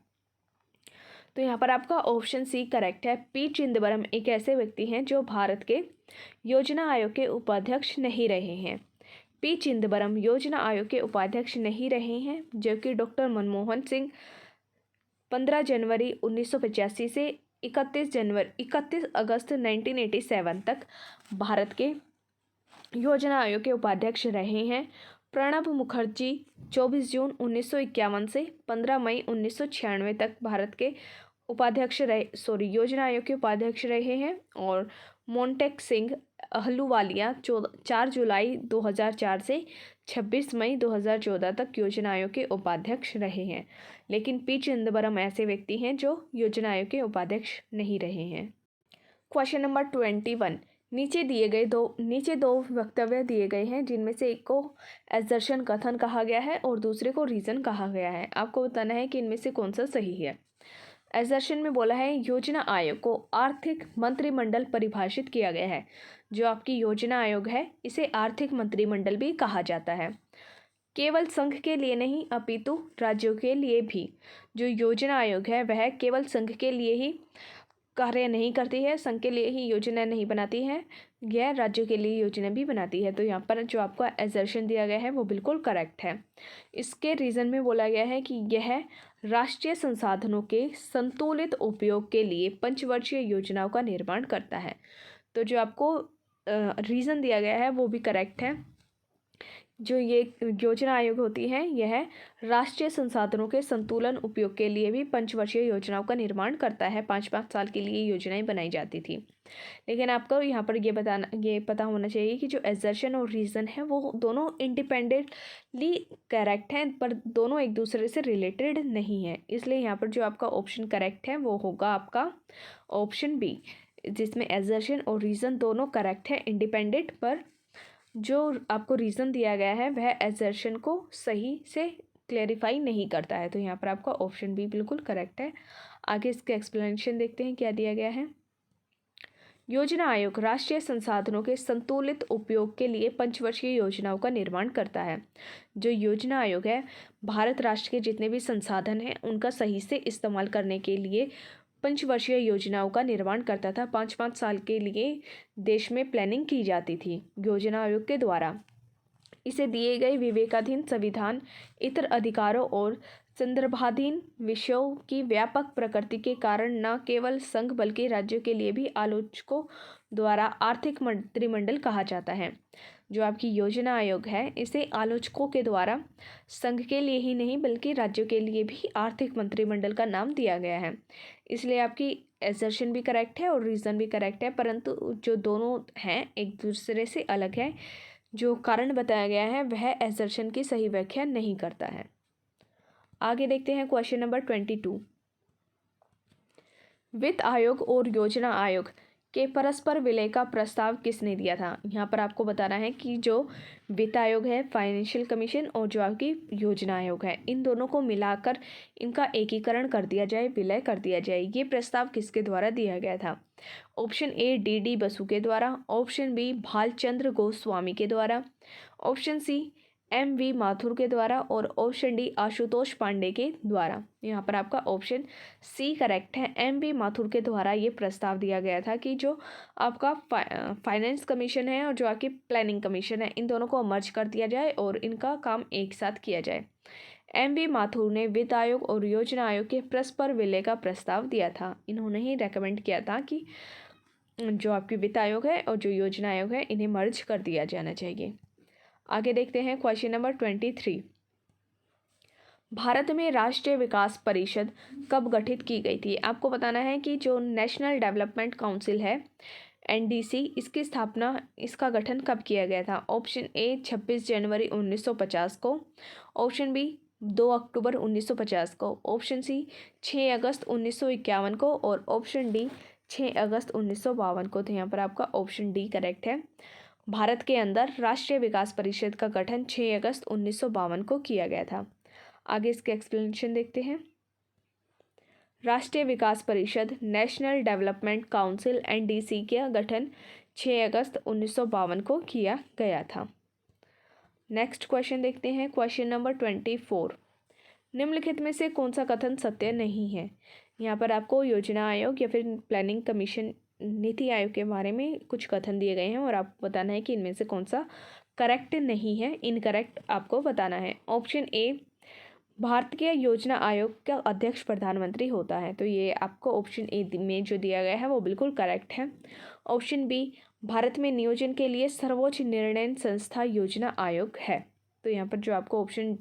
तो यहाँ पर आपका ऑप्शन सी करेक्ट है। पी चिदंबरम एक ऐसे व्यक्ति हैं जो भारत के योजना आयोग के उपाध्यक्ष नहीं रहे हैं। पी चिदंबरम योजना आयोग के उपाध्यक्ष नहीं रहे हैं, जबकि डॉक्टर मनमोहन सिंह 15 जनवरी 1985 से 31 अगस्त 1987 तक भारत के योजना आयोग के उपाध्यक्ष रहे हैं। प्रणब मुखर्जी 24 जून 1951 से 15 मई 1996 तक भारत के योजना आयोग के उपाध्यक्ष रहे हैं और मोंटेक सिंह अहलूवालिया 4 जुलाई 2004 से 26 मई 2014 तक योजना आयोग के उपाध्यक्ष रहे हैं। लेकिन पी चिदंबरम ऐसे व्यक्ति हैं जो योजना आयोग के उपाध्यक्ष नहीं रहे हैं। Question number 21। नीचे दो वक्तव्य दिए गए हैं, जिनमें से एक को एसर्शन कथन कहा गया है और दूसरे को रीजन कहा गया है। आपको बताना है कि इनमें से कौन सा सही है। एसर्शन में बोला है योजना आयोग को आर्थिक मंत्रिमंडल परिभाषित किया गया है। जो आपकी योजना आयोग है इसे आर्थिक मंत्रिमंडल भी कहा जाता है। केवल संघ के लिए नहीं अपितु राज्यों के लिए भी। जो योजना आयोग है वह केवल संघ के लिए ही कार्य नहीं करती है, संघ के लिए ही योजना नहीं बनाती है, यह राज्यों के लिए योजना भी बनाती है। तो यहाँ पर जो आपको एसर्शन दिया गया है वो बिल्कुल करेक्ट है। इसके रीज़न में बोला गया है कि यह राष्ट्रीय संसाधनों के संतुलित उपयोग के लिए पंचवर्षीय योजनाओं का निर्माण करता है। तो जो आपको रीज़न दिया गया है वो भी करेक्ट है जो ये योजना आयोग होती है यह राष्ट्रीय संसाधनों के संतुलन उपयोग के लिए भी पंचवर्षीय योजनाओं का निर्माण करता है। 5-5 साल के लिए योजनाएं बनाई जाती थी। लेकिन आपको यहाँ पर ये पता होना चाहिए कि जो एजर्शन और रीज़न है वो दोनों इंडिपेंडेंटली करेक्ट हैं, पर दोनों एक दूसरे से रिलेटेड नहीं है। इसलिए यहाँ पर जो आपका ऑप्शन करेक्ट है वो होगा आपका ऑप्शन बी, जिसमें एजर्शन और रीज़न दोनों करेक्ट है इंडिपेंडेंट, पर जो आपको रीज़न दिया गया है वह एजर्शन को सही से क्लेरिफाई नहीं करता है। तो यहाँ पर आपका ऑप्शन बी बिल्कुल करेक्ट है। आगे इसके एक्सप्लेनेशन देखते हैं क्या दिया गया है। योजना आयोग राष्ट्रीय संसाधनों के संतुलित उपयोग के लिए पंचवर्षीय योजनाओं का निर्माण करता है। जो योजना आयोग है भारत राष्ट्र के जितने भी संसाधन हैं उनका सही से इस्तेमाल करने के लिए पंचवर्षीय योजनाओं का निर्माण करता था। 5-5 साल के लिए देश में प्लानिंग की जाती थी योजना आयोग के द्वारा। इसे दिए गए विवेकाधीन संविधान, इतर अधिकारों और संदर्भाधीन विषयों की व्यापक प्रकृति के कारण न केवल संघ बल्कि राज्यों के लिए भी आलोचकों द्वारा आर्थिक मंत्रिमंडल कहा जाता है। जो आपकी योजना आयोग है इसे आलोचकों के द्वारा संघ के लिए ही नहीं बल्कि राज्यों के लिए भी आर्थिक मंत्रिमंडल का नाम दिया गया है। इसलिए आपकी एसर्शन भी करेक्ट है और रीज़न भी करेक्ट है, परंतु जो दोनों हैं एक दूसरे से अलग है। जो कारण बताया गया है वह एसर्शन की सही व्याख्या नहीं करता है। आगे देखते हैं क्वेश्चन नंबर 22। वित्त आयोग और योजना आयोग के परस्पर विलय का प्रस्ताव किसने दिया था। यहाँ पर आपको बताना है कि जो वित्त आयोग है, फाइनेंशियल कमीशन, और जो आपकी योजना आयोग है, इन दोनों को मिलाकर इनका एकीकरण कर दिया जाए, विलय कर दिया जाए। ये प्रस्ताव किसके द्वारा दिया गया था। ऑप्शन ए डी बसु के द्वारा, ऑप्शन बी भालचंद्र गोस्वामी के द्वारा, ऑप्शन सी एम.वी. माथुर के द्वारा, और ऑप्शन डी आशुतोष पांडे के द्वारा। यहाँ पर आपका ऑप्शन सी करेक्ट है। एम.वी. माथुर के द्वारा ये प्रस्ताव दिया गया था कि जो आपका फाइनेंस कमीशन है और जो आपकी प्लानिंग कमीशन है इन दोनों को मर्ज कर दिया जाए और इनका काम एक साथ किया जाए। एम.वी. माथुर ने वित्त आयोग और योजना आयोग के परस्पर विलय का प्रस्ताव दिया था। इन्होंने ही रेकमेंड किया था कि जो आपकी वित्त आयोग है और जो योजना आयोग है इन्हें मर्ज कर दिया जाना चाहिए। आगे देखते हैं क्वेश्चन नंबर 23। भारत में राष्ट्रीय विकास परिषद कब गठित की गई थी। आपको बताना है कि जो नेशनल डेवलपमेंट काउंसिल है एनडीसी, इसकी स्थापना, इसका गठन कब किया गया था। ऑप्शन ए 26 जनवरी 1950 को, ऑप्शन बी 2 अक्टूबर 1950 को, ऑप्शन सी 6 अगस्त 1951 को, और ऑप्शन डी 6 अगस्त 1952 को। तो यहाँ पर आपका ऑप्शन डी करेक्ट है। भारत के अंदर राष्ट्रीय विकास परिषद का गठन 6 अगस्त 1952 को किया गया था। आगे इसके एक्सप्लेनेशन देखते हैं। राष्ट्रीय विकास परिषद नेशनल डेवलपमेंट काउंसिल एनडीसी का गठन 6 अगस्त 1952 को किया गया था। नेक्स्ट क्वेश्चन देखते हैं, क्वेश्चन नंबर 24। निम्नलिखित में से कौन सा कथन सत्य नहीं है। यहाँ पर आपको योजना आयोग या फिर प्लानिंग कमीशन, नीति आयोग के बारे में कुछ कथन दिए गए हैं और आपको बताना है कि इनमें से कौन सा करेक्ट नहीं है, इनकरेक्ट आपको बताना है। ऑप्शन ए भारतीय योजना आयोग का अध्यक्ष प्रधानमंत्री होता है, तो ये आपको ऑप्शन ए में जो दिया गया है वो बिल्कुल करेक्ट है। ऑप्शन बी भारत में नियोजन के लिए सर्वोच्च निर्णय संस्था योजना आयोग है, तो यहाँ पर जो आपको ऑप्शन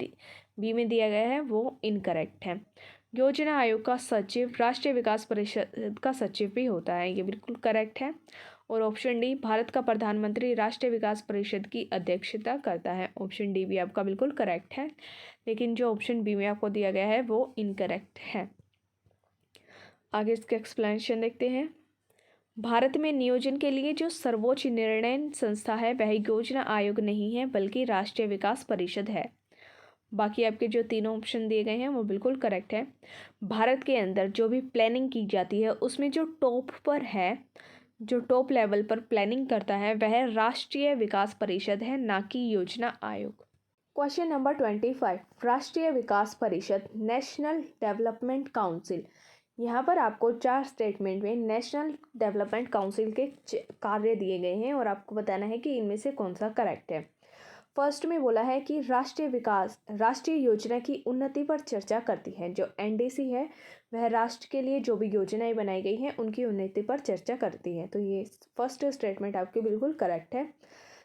बी में दिया गया है वो इनकरेक्ट है। योजना आयोग का सचिव राष्ट्रीय विकास परिषद का सचिव भी होता है, ये बिल्कुल करेक्ट है। और ऑप्शन डी भारत का प्रधानमंत्री राष्ट्रीय विकास परिषद की अध्यक्षता करता है, ऑप्शन डी भी आपका बिल्कुल करेक्ट है। लेकिन जो ऑप्शन बी में आपको दिया गया है वो इनकरेक्ट है। आगे इसके एक्सप्लेनेशन देखते हैं। भारत में नियोजन के लिए जो सर्वोच्च निर्णय संस्था है वह योजना आयोग नहीं है बल्कि राष्ट्रीय विकास परिषद है। बाकी आपके जो तीनों ऑप्शन दिए गए हैं वो बिल्कुल करेक्ट है। भारत के अंदर जो भी प्लानिंग की जाती है उसमें जो टॉप पर है, जो टॉप लेवल पर प्लानिंग करता है वह राष्ट्रीय विकास परिषद है, ना कि योजना आयोग। Question number 25। राष्ट्रीय विकास परिषद नेशनल डेवलपमेंट काउंसिल, यहाँ पर आपको 4 स्टेटमेंट में नेशनल डेवलपमेंट काउंसिल के कार्य दिए गए हैं और आपको बताना है कि इनमें से कौन सा करेक्ट है। फर्स्ट में बोला है कि राष्ट्रीय योजना की उन्नति पर चर्चा करती है। जो एनडीसी है वह राष्ट्र के लिए जो भी योजनाएं बनाई गई हैं उनकी उन्नति पर चर्चा करती है, तो ये फर्स्ट स्टेटमेंट आपकी बिल्कुल करेक्ट है।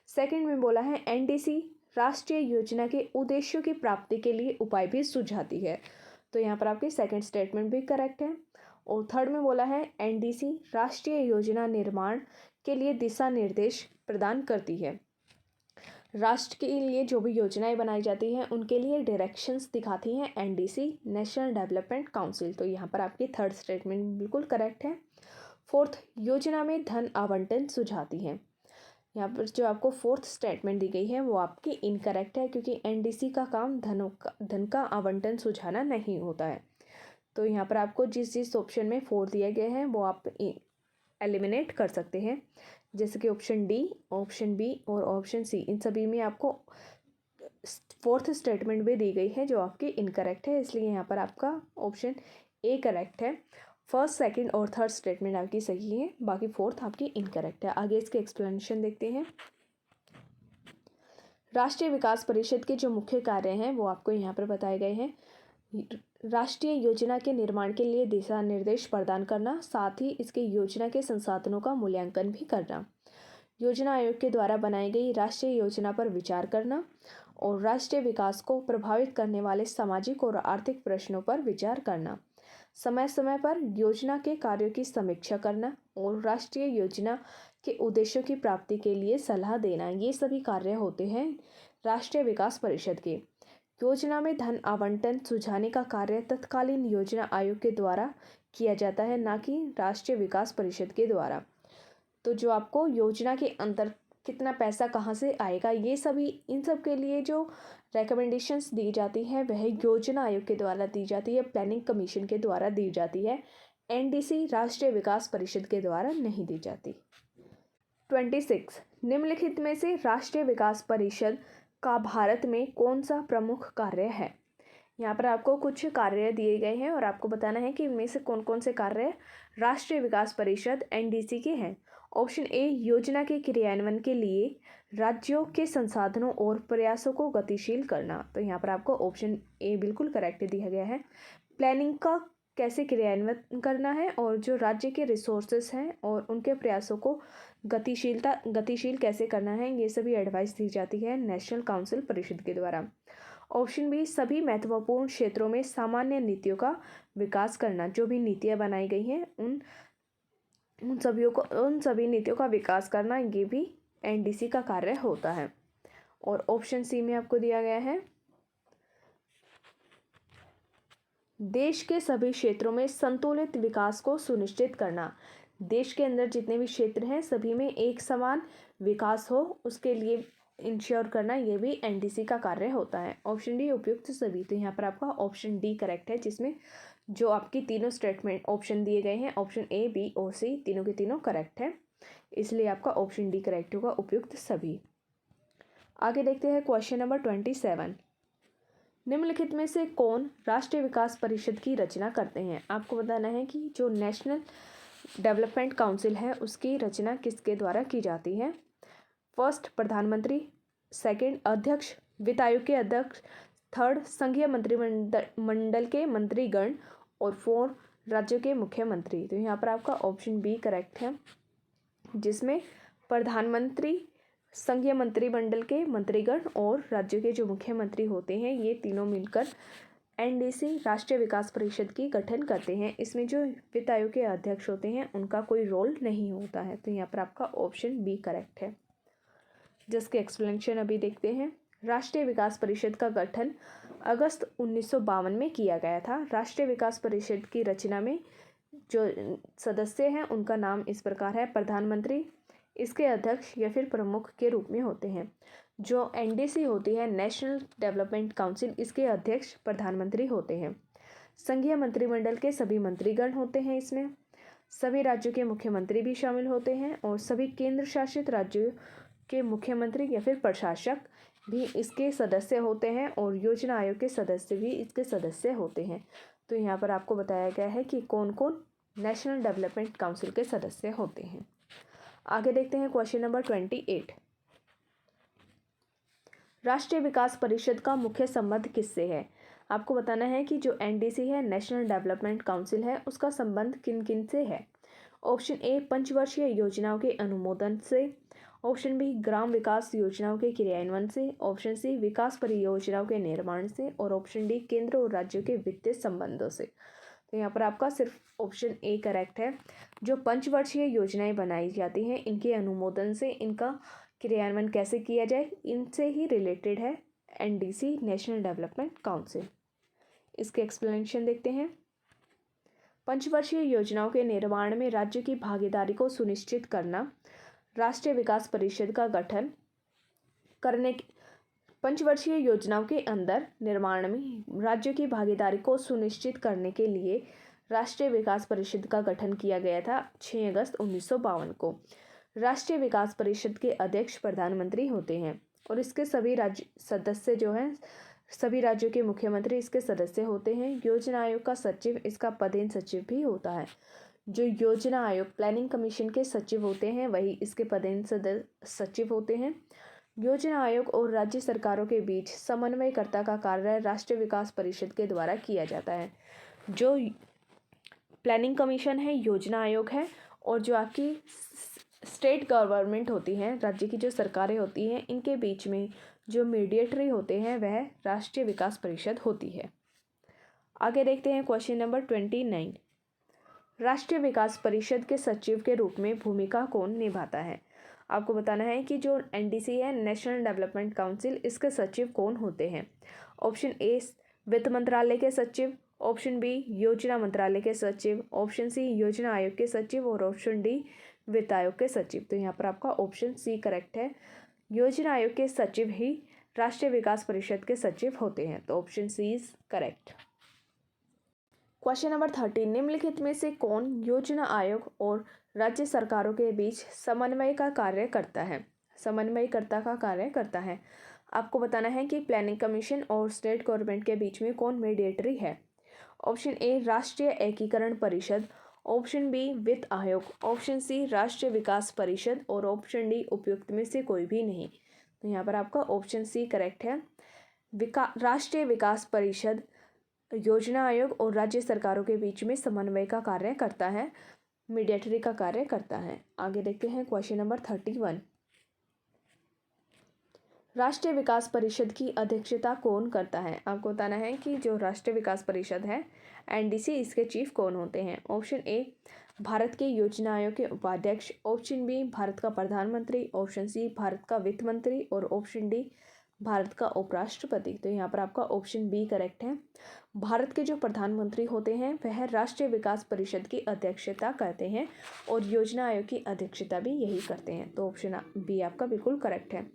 सेकंड में बोला है एनडीसी राष्ट्रीय योजना के उद्देश्यों की प्राप्ति के लिए उपाय भी सुझाती है। तो यहाँ पर आपकी सेकंड स्टेटमेंट भी करेक्ट है। और थर्ड में बोला है एनडीसी राष्ट्रीय योजना निर्माण के लिए दिशा निर्देश प्रदान करती है। राष्ट्र के लिए जो भी योजनाएं बनाई जाती हैं उनके लिए डायरेक्शंस दिखाती हैं एनडीसी नेशनल डेवलपमेंट काउंसिल। तो यहाँ पर आपकी थर्ड स्टेटमेंट बिल्कुल करेक्ट है। फोर्थ, योजना में धन आवंटन सुझाती है। यहाँ पर जो आपको फोर्थ स्टेटमेंट दी गई है वो आपकी इनकरेक्ट है, क्योंकि एनडीसी का काम धन का आवंटन सुझाना नहीं होता है। तो यहाँ पर आपको जिस जिस ऑप्शन में 4 दिए गए हैं वो आप एलिमिनेट कर सकते हैं, जैसे कि ऑप्शन डी, ऑप्शन बी और ऑप्शन सी। इन सभी में आपको फोर्थ स्टेटमेंट भी दी गई है जो आपकी इनकरेक्ट है, इसलिए यहाँ पर आपका ऑप्शन ए करेक्ट है। फर्स्ट, सेकंड और थर्ड स्टेटमेंट आपकी सही है, बाकी फोर्थ आपकी इनकरेक्ट है। आगे इसके एक्सप्लेनेशन देखते हैं। राष्ट्रीय विकास परिषद के जो मुख्य कार्य हैं वो आपको यहाँ पर बताए गए हैं। राष्ट्रीय योजना के निर्माण के लिए दिशा निर्देश प्रदान करना, साथ ही इसके योजना के संसाधनों का मूल्यांकन भी करना, योजना आयोग के द्वारा बनाई गई राष्ट्रीय योजना पर विचार करना और राष्ट्रीय विकास को प्रभावित करने वाले सामाजिक और आर्थिक प्रश्नों पर विचार करना, समय समय पर योजना के कार्यों की समीक्षा करना और राष्ट्रीय योजना के उद्देश्यों की प्राप्ति के लिए सलाह देना, ये सभी कार्य होते हैं राष्ट्रीय विकास परिषद के। योजना में धन आवंटन सुझाने का कार्य तत्कालीन योजना आयोग के द्वारा किया जाता है, ना कि राष्ट्रीय विकास परिषद के द्वारा। तो जो आपको योजना के अंदर कितना पैसा कहाँ से आएगा, ये सभी इन सब के लिए जो रिकमेंडेशंस दी जाती है वह योजना आयोग के द्वारा दी जाती है, प्लानिंग कमीशन के द्वारा दी जाती है। एनडीसी राष्ट्रीय विकास परिषद के द्वारा नहीं दी जाती। 26, निम्नलिखित में से राष्ट्रीय विकास परिषद का भारत में कौन सा प्रमुख कार्य है। यहाँ पर आपको कुछ कार्य दिए गए हैं और आपको बताना है कि इनमें से कौन कौन से कार्य राष्ट्रीय विकास परिषद एनडीसी के हैं। ऑप्शन ए, योजना के क्रियान्वयन के लिए राज्यों के संसाधनों और प्रयासों को गतिशील करना। तो यहाँ पर आपको ऑप्शन ए बिल्कुल करेक्ट दिया गया है। प्लानिंग का कैसे क्रियान्वयन करना है और जो राज्य के रिसोर्सेस हैं और उनके प्रयासों को गतिशील कैसे करना है, ये सभी एडवाइस दी जाती है नेशनल काउंसिल परिषद के द्वारा। ऑप्शन बी, सभी महत्वपूर्ण क्षेत्रों में सामान्य नीतियों का विकास करना, जो भी नीतियाँ बनाई गई हैं उन सभी नीतियों का विकास करना, ये भी एनडीसी का कार्य होता है। और ऑप्शन सी में आपको दिया गया है देश के सभी क्षेत्रों में संतुलित विकास को सुनिश्चित करना। देश के अंदर जितने भी क्षेत्र हैं सभी में एक समान विकास हो, उसके लिए इंश्योर करना, ये भी एनडीसी का कार्य होता है। ऑप्शन डी, उपयुक्त सभी। तो यहाँ पर आपका ऑप्शन डी करेक्ट है, जिसमें जो आपकी तीनों स्टेटमेंट ऑप्शन दिए गए हैं, ऑप्शन ए, बी और सी, तीनों के तीनों करेक्ट है, इसलिए आपका ऑप्शन डी करेक्ट होगा, उपयुक्त सभी। आगे देखते हैं क्वेश्चन नंबर 27। निम्नलिखित में से कौन राष्ट्रीय विकास परिषद की रचना करते हैं। आपको बताना है कि जो नेशनल डेवलपमेंट काउंसिल है उसकी रचना किसके द्वारा की जाती है। फर्स्ट, प्रधानमंत्री। सेकंड, अध्यक्ष, वित्त आयोग के अध्यक्ष। थर्ड, संघीय मंत्रिमंडल के मंत्रीगण। और फोर, राज्यों के मुख्यमंत्री। तो यहाँ पर आपका ऑप्शन बी करेक्ट है, जिसमें प्रधानमंत्री, संघीय मंत्रिमंडल के मंत्रीगण और राज्यों के जो मुख्यमंत्री होते हैं, ये तीनों मिलकर एनडीसी राष्ट्रीय विकास परिषद की गठन करते हैं। इसमें जो वित्त आयोग के अध्यक्ष होते हैं उनका कोई रोल नहीं होता है। तो यहाँ पर आपका ऑप्शन बी करेक्ट है, जिसके एक्सप्लेनेशन अभी देखते हैं। राष्ट्रीय विकास परिषद का गठन अगस्त 1952 में किया गया था। राष्ट्रीय विकास परिषद की रचना में जो सदस्य हैं उनका नाम इस प्रकार है। प्रधानमंत्री इसके अध्यक्ष या फिर प्रमुख के रूप में होते हैं। जो एनडीसी होती है नेशनल डेवलपमेंट काउंसिल, इसके अध्यक्ष प्रधानमंत्री होते हैं। संघीय मंत्रिमंडल के सभी मंत्रीगण होते हैं, इसमें सभी राज्यों के मुख्यमंत्री भी शामिल होते हैं और सभी केंद्र शासित राज्यों के मुख्यमंत्री या फिर प्रशासक भी इसके सदस्य होते हैं और योजना आयोग के सदस्य भी इसके सदस्य होते हैं। तो यहाँ पर आपको बताया गया है कि कौन कौन नेशनल डेवलपमेंट काउंसिल के सदस्य होते हैं। आगे देखते हैं क्वेश्चन नंबर 28। राष्ट्रीय विकास परिषद का मुख्य संबंध किससे है। आपको बताना है कि जो एनडीसी है नेशनल डेवलपमेंट काउंसिल है उसका संबंध किन किन से है। ऑप्शन ए, पंचवर्षीय योजनाओं के अनुमोदन से। ऑप्शन बी ग्राम विकास योजनाओं के क्रियान्वयन से, ऑप्शन सी विकास परियोजनाओं के निर्माण से और ऑप्शन डी केंद्र और राज्यों के वित्तीय संबंधों से। तो यहाँ पर आपका सिर्फ ऑप्शन ए करेक्ट है। जो पंचवर्षीय योजनाएं बनाई जाती हैं इनके अनुमोदन से इनका क्रियान्वयन कैसे किया जाए, इनसे ही रिलेटेड है एनडीसी, नेशनल डेवलपमेंट काउंसिल। इसके एक्सप्लेनेशन देखते हैं। पंचवर्षीय योजनाओं के निर्माण में राज्य की भागीदारी को सुनिश्चित करना, राष्ट्रीय विकास परिषद का गठन करने, पंचवर्षीय योजनाओं के अंदर निर्माण में राज्यों की भागीदारी को सुनिश्चित करने के लिए राष्ट्रीय विकास परिषद का गठन किया गया था 6 अगस्त 1952 को। राष्ट्रीय विकास परिषद के अध्यक्ष प्रधानमंत्री होते हैं और इसके सभी राज्य सदस्य जो हैं, सभी राज्यों के मुख्यमंत्री इसके सदस्य होते हैं। योजना आयोग का सचिव इसका पदेन सचिव भी होता है। जो योजना आयोग प्लानिंग कमीशन के सचिव होते हैं वही इसके पदेन सचिव होते हैं। योजना आयोग और राज्य सरकारों के बीच समन्वयकर्ता का कार्य राष्ट्रीय विकास परिषद के द्वारा किया जाता है। जो प्लानिंग कमीशन है, योजना आयोग है, और जो आपकी स्टेट गवर्नमेंट होती हैं, राज्य की जो सरकारें होती हैं, इनके बीच में जो मीडिएटरी होते हैं वह राष्ट्रीय विकास परिषद होती है। आगे देखते हैं क्वेश्चन नंबर 29। राष्ट्रीय विकास परिषद के सचिव के रूप में भूमिका कौन निभाता है? आपको बताना है कि जो एनडीसी है, नेशनल डेवलपमेंट काउंसिल, इसके सचिव कौन होते हैं। ऑप्शन ए वित्त मंत्रालय के सचिव, ऑप्शन बी योजना मंत्रालय के सचिव, ऑप्शन सी योजना आयोग के सचिव और ऑप्शन डी वित्त आयोग के सचिव। तो यहाँ पर आपका ऑप्शन सी करेक्ट है। योजना आयोग के सचिव ही राष्ट्रीय विकास परिषद के सचिव होते हैं। तो option C is correct. Question number 30। निम्नलिखित में से कौन योजना आयोग और राज्य सरकारों के बीच समन्वय का कार्य करता है? समन्वयकर्ता का कार्य करता है। आपको बताना है कि प्लानिंग कमीशन और स्टेट गवर्नमेंट के बीच में कौन मीडिएटरी है। ऑप्शन ए राष्ट्रीय एकीकरण परिषद, ऑप्शन बी वित्त आयोग, ऑप्शन सी राष्ट्रीय विकास परिषद और ऑप्शन डी उपयुक्त में से कोई भी नहीं। तो यहाँ पर आपका ऑप्शन सी करेक्ट है। राष्ट्रीय विकास परिषद योजना आयोग और राज्य सरकारों के बीच में समन्वय का कार्य करता है, मीडिएटरी का कार्य करता है। आगे देखते हैं क्वेश्चन नंबर 31। राष्ट्रीय विकास परिषद की अध्यक्षता कौन करता है? आपको बताना है कि जो राष्ट्रीय विकास परिषद है एनडीसी, इसके चीफ कौन होते हैं। ऑप्शन ए भारत के योजना आयोग के उपाध्यक्ष, ऑप्शन बी भारत का प्रधानमंत्री, ऑप्शन सी भारत का वित्त मंत्री और ऑप्शन डी भारत का उपराष्ट्रपति। तो यहाँ पर आपका ऑप्शन बी करेक्ट है। भारत के जो प्रधानमंत्री होते हैं वह राष्ट्रीय विकास परिषद की अध्यक्षता करते हैं और योजना आयोग की अध्यक्षता भी यही करते हैं। तो ऑप्शन बी आपका बिल्कुल करेक्ट है।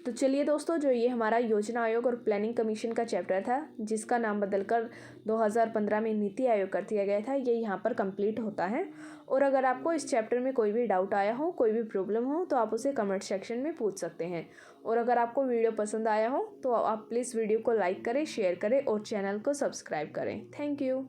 तो चलिए दोस्तों, जो ये हमारा योजना आयोग और प्लानिंग कमीशन का चैप्टर था, जिसका नाम बदलकर 2015 में नीति आयोग कर दिया गया था, ये यहाँ पर कंप्लीट होता है। और अगर आपको इस चैप्टर में कोई भी डाउट आया हो, कोई भी प्रॉब्लम हो, तो आप उसे कमेंट सेक्शन में पूछ सकते हैं। और अगर आपको वीडियो पसंद आया हो तो आप प्लीज़ वीडियो को लाइक करें, शेयर करें और चैनल को सब्सक्राइब करें। Thank you.